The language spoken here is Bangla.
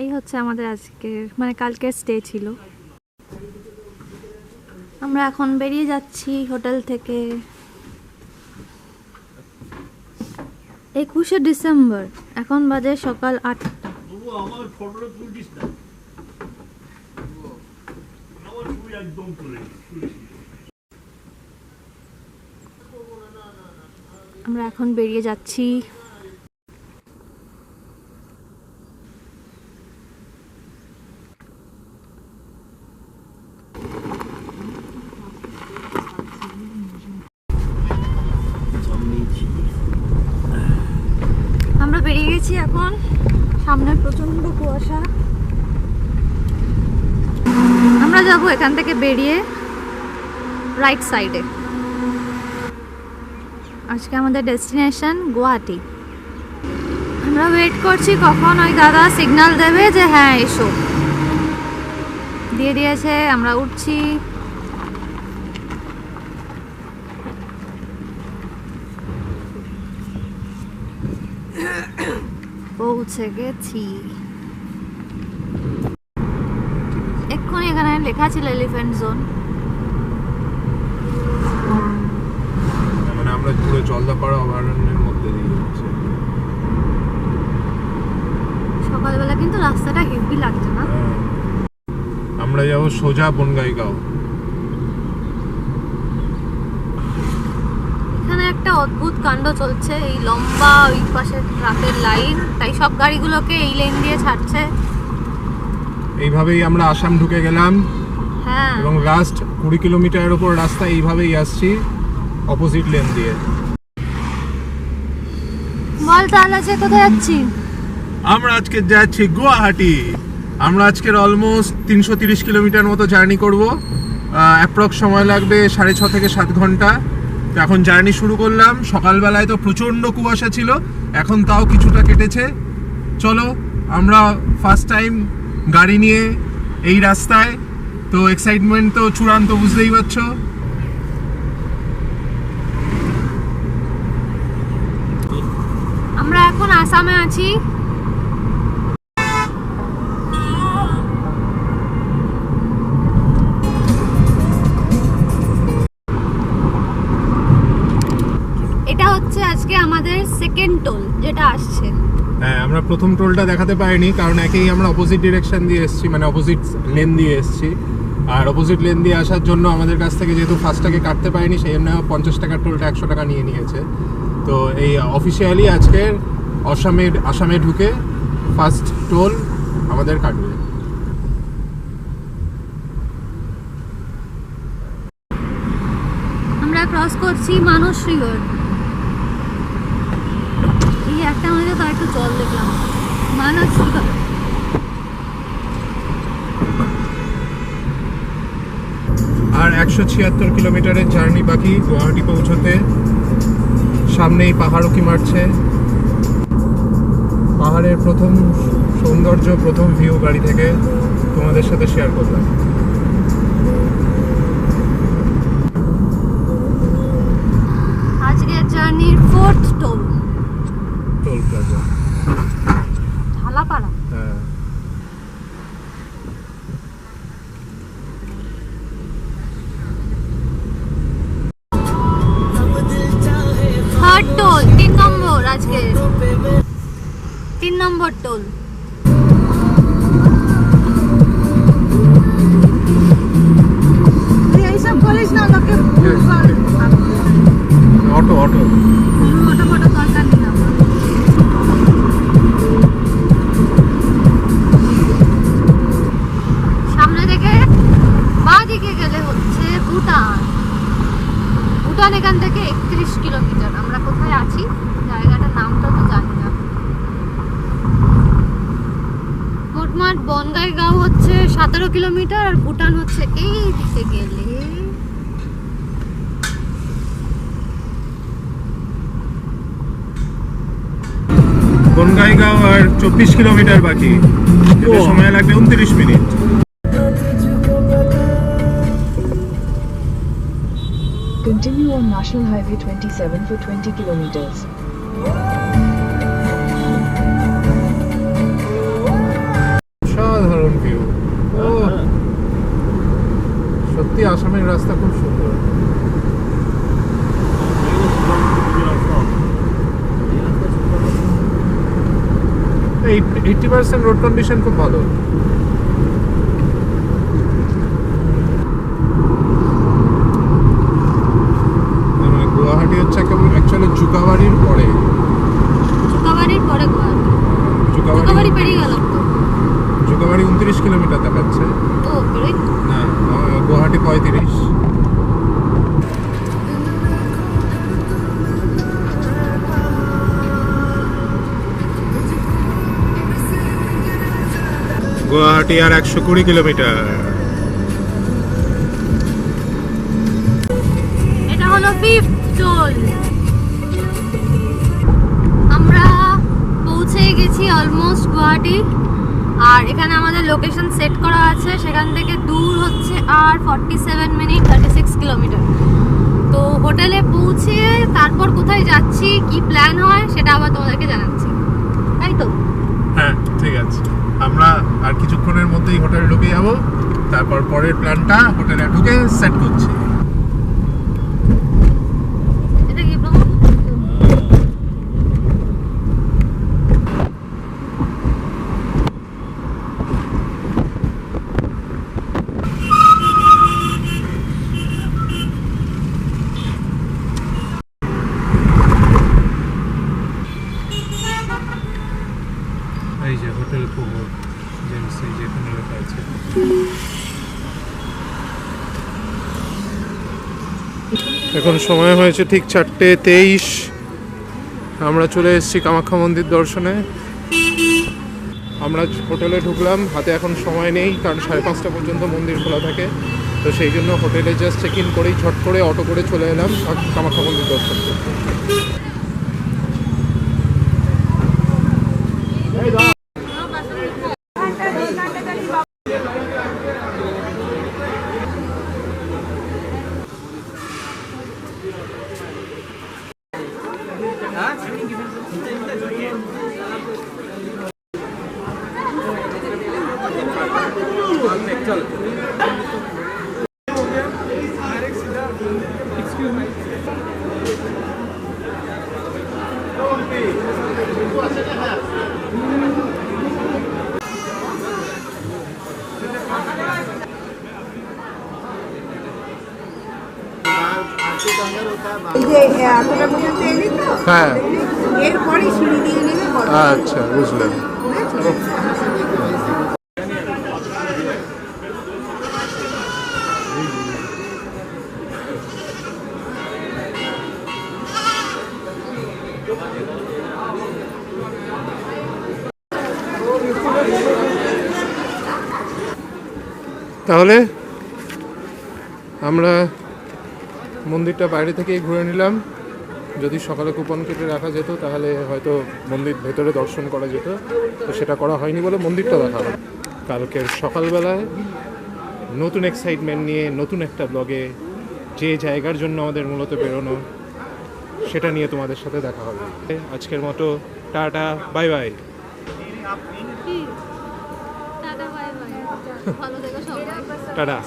এই হচ্ছে আমাদের আজকের মানে কালকের স্টে ছিল। আমরা এখন বেরিয়ে যাচ্ছি হোটেল থেকে। 21শে ডিসেম্বর, এখন বাজে সকাল 8টা। আমরা এখন বেরিয়ে যাচ্ছি। আমরা বেরিয়ে গেছি এখন, সামনে প্রচন্ড কুয়াশা। আমরা যাব এখান থেকে বেরিয়ে রাইট সাইডে। আজকে আমাদের ডেস্টিনেশন গুয়াহাটি। আমরা ওয়েট করছি কখন ওই দাদা সিগন্যাল দেবে যে হ্যাঁ এসো। দিয়ে দিয়েছে, আমরা উঠছি। পৌঁছে গেছি। এক্ষুনি এখানে লেখা ছিল এলিফ্যান্ট জোন। মানে আমরা পুরো জলদাপাড়া অভয়ারণ্যের মধ্যে দিয়ে যাচ্ছি। সকালবেলা কিন্তু রাস্তাটা হেভি লাগছে না? আমরা যাবো সোজা বনগাইগাঁও। এখানে একটা অদ্ভুত কাণ্ড চলছে, এই লম্বা ওই পাশে ট্রাকের লাইন, তাই সব গাড়িগুলোকে এই লেন দিয়ে ছাড়ছে। এইভাবেই আমরা আসাম ঢুকে গেলাম। হ্যাঁ, এবং লাস্ট 20 কিলোমিটারের উপর রাস্তা এইভাবেই আসছি অপোজিট লেন দিয়ে। বল তাহলে আজকে কোথায় যাচ্ছি? আমরা আজকে যাচ্ছি গুয়াহাটি। আমরা আজকের অলমোস্ট 330 কিলোমিটার মতো জার্নি করব। অ্যাপ্রক্স সময় লাগবে 6.5 থেকে 7 ঘন্টা। তো এখন জার্নি শুরু করলাম। সকালবেলায় তো প্রচণ্ড কুয়াশা ছিল, এখন তাও কিছুটা কেটেছে। চলো, আমরা ফার্স্ট টাইম গাড়ি নিয়ে এই রাস্তায়, তো এক্সাইটমেন্ট তো চূড়ান্ত, বুঝতেই পারছো। আমরা এখন আসামে আছি। এটা হচ্ছে আজকে আমাদের সেকেন্ড টোল যেটা আসছে। হ্যাঁ, আমরা প্রথম টোলটা দেখাতে পারিনি কারণ একেই আমরা অপোজিট ডিরেকশন দিয়ে এসেছি, মানে অপোজিট লেন দিয়ে এসেছি। আর অপোজিট লেন দিয়ে আসার জন্য আমাদের কাছ থেকে যেহেতু ফার্স্টটাকে কাটতে পারিনি, সেই জন্য 50 টাকার টোলটা 100 টাকা নিয়ে নিয়েছে। তো এই অফিসিয়ালি আজকের আসামে ঢুকে ফার্স্ট টোল আমাদের কাটবে। আমরা ক্রস করছি মানস রিভার। এই একটা আমাদের তো একটু জল দেখলাম, মানস রিভার। আর 176 কিলোমিটারের জার্নি বাকি গুয়াহাটি পৌঁছতে। সামনেই পাহাড় উঁকি মারছে। পাহাড়ের প্রথম সৌন্দর্য, প্রথম ভিউ গাড়ি থেকে তোমাদের সাথে শেয়ার করলাম। আজকের জার্নির 4th টোল প্লাজা ঝালাপাড়া। হ্যাঁ, থার্ড টোল, 3 নম্বর, আজকে 3 নম্বর টোল। এইসব বলিস না লোকে। অটো অটো ফটো ফটো দরকার নেই। সামনে থেকে বাঁ দিকে গেলে হচ্ছে ভুটান। ভুটান এখান থেকে 31 কিলোমিটার। আমরা কোথায় আছি জায়গাটার নামটা তো জানি না। মোটমাট বনগাইগাঁও হচ্ছে 17 কিলোমিটার, আর ভুটান হচ্ছে এই দিকে গেলে বনগাইগাঁও আর 24 কিলোমিটার বাকি। সময় লাগবে 29 minute. Continue on National Highway 27 for 20 kilometers. রাস্তা খুব সুন্দর। এই 80% রোড কন্ডিশন খুব ভালো। গুয়াহাটি হচ্ছে অ্যাকচুয়ালি জুকাবাড়ির পরে। জুকাবাড়ির পরে গুয়াহাটি। জুকাবাড়ি পেরিয়ে গেলাম তো। জুকাবাড়ি 29 কিলোমিটার দেখাচ্ছে। ও পেরিয়ে না, গুয়াহাটি 35। গুয়াহাটি আর 120 কিলোমিটার। এটা হলো 5th টোল। আমরা পৌঁছে গেছি অলমোস্ট গুয়াহাটি। আর এখানে আমাদের লোকেশন সেট করা আছে, সেখান থেকে দূর হচ্ছে আর 47 মিনিট 36 কিলোমিটার। তো হোটেলে পৌঁছে তারপর কোথায় যাচ্ছি, কি প্ল্যান হয় সেটা আবার তোমাদেরকে জানাচ্ছি, তাই তো? হ্যাঁ ঠিক আছে, আমরা আর কিছুক্ষণের মধ্যেই হোটেলে ঢুকে যাব, তারপর পরের প্ল্যানটা হোটেলে ঢুকে সেট করছি। এটা কি ব্রহ্মপুত্র? এই যে হোটেল কুমোর জেমস, এই যে এখানে লেখা আছে। এখন সময় হয়েছে ঠিক 4:23। আমরা চলে এসেছি কামাখ্যা মন্দির দর্শনে। আমরা হোটেলে ঢুকলাম, হাতে এখন সময় নেই কারণ 5:30 পর্যন্ত মন্দির খোলা থাকে। তো সেই জন্য হোটেলে জাস্ট চেক ইন করেই ঝট করে অটো করে চলে এলাম কামাখ্যা মন্দির দর্শন করতে। এই যে এতটা পর্যন্ত এলি তো, হ্যাঁ এরপরে সিঁড়ি দিয়ে নেমে বড় আচ্ছা বুঝলাম। তাহলে আমরা মন্দিরটা বাইরে থেকেই ঘুরে নিলাম। যদি সকালে কুপন কেটে রাখা যেত তাহলে হয়তো মন্দির ভেতরে দর্শন করা যেত, তো সেটা করা হয়নি বলে মন্দিরটা দেখা হবে। কালকের সকালবেলায় নতুন এক্সাইটমেন্ট নিয়ে নতুন একটা ব্লগে যে জায়গার জন্য আমাদের মূলত বেরোনো সেটা নিয়ে তোমাদের সাথে দেখা হবে। আজকের মতো tata, bye bye. Tata bye bye, ভালো থেকো সবাই। টাটা।